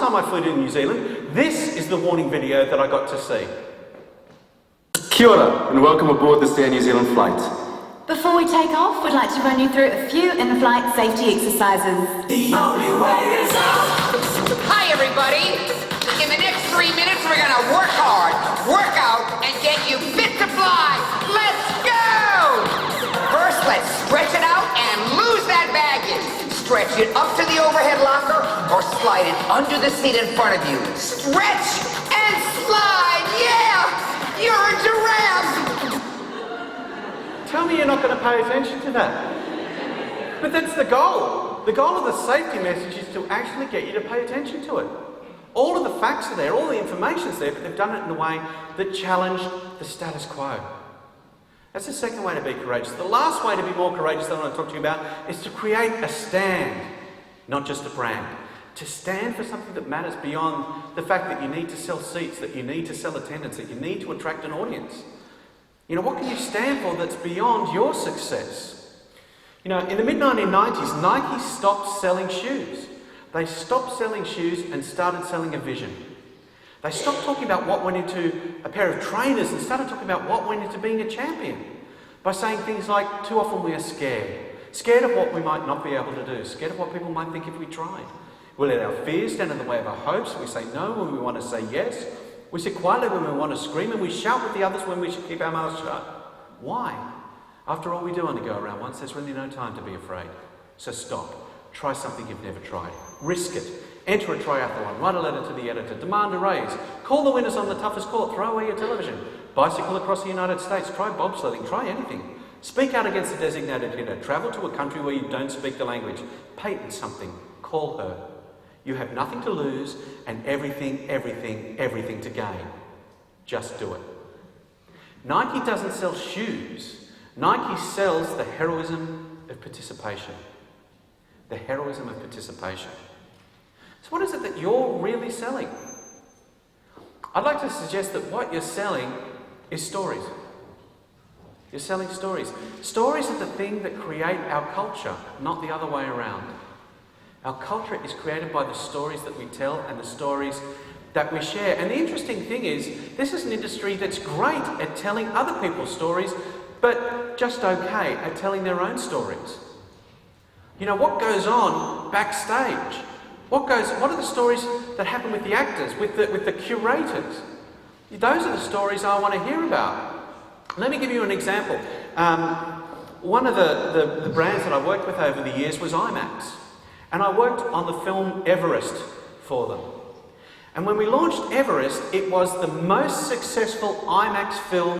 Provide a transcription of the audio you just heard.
time I flew to New Zealand, this is the warning video that I got to see. Kia ora, and welcome aboard this Air New Zealand flight. Before we take off, we'd like to run you through a few in-flight safety exercises. The only way is out. Hi, everybody. In the next 3 minutes, we're going to work hard, work out, and get you fit to fly. Let's go! First, let's stretch it out and lose that baggage. Stretch it up to the overhead locker or slide it under the seat in front of you. Stretch and slide. Yeah! You're a giraffe! Tell me you're not going to pay attention to that. But that's the goal. The goal of the safety message is to actually get you to pay attention to it. All of the facts are there, all the information's there, but they've done it in a way that challenged the status quo. That's the second way to be courageous. The last way to be more courageous that I want to talk to you about is to create a stand, not just a brand. To stand for something that matters beyond the fact that you need to sell seats, that you need to sell attendance, that you need to attract an audience. You know, what can you stand for that's beyond your success? You know, in the mid-1990s, Nike stopped selling shoes. They stopped selling shoes and started selling a vision. They stopped talking about what went into a pair of trainers and started talking about what went into being a champion. By saying things like, too often we are scared. Scared of what we might not be able to do. Scared of what people might think if we tried. We let our fears stand in the way of our hopes. We say no when we want to say yes. We sit quietly when we want to scream, and we shout with the others when we should keep our mouths shut. Why? After all, we do only go around once. There's really no time to be afraid. So stop. Try something you've never tried. Risk it. Enter a triathlon. Write a letter to the editor. Demand a raise. Call the winners on the toughest court. Throw away your television. Bicycle across the United States. Try bobsledding. Try anything. Speak out against the designated hitter. Travel to a country where you don't speak the language. Patent something. Call her. You have nothing to lose and everything to gain. Just do it. Nike doesn't sell shoes. Nike sells the heroism of participation. The heroism of participation. So what is it that you're really selling? I'd like to suggest that what you're selling is stories. You're selling stories. Stories are the thing that create our culture, not the other way around. Our culture is created by the stories that we tell and the stories that we share. And the interesting thing is, this is an industry that's great at telling other people's stories, but just okay at telling their own stories. You know, what goes on backstage? What are the stories that happen with the actors, with the curators? Those are the stories I want to hear about. Let me give you an example. One of the brands that I worked with over the years was IMAX. And I worked on the film Everest for them. And when we launched Everest, it was the most successful IMAX film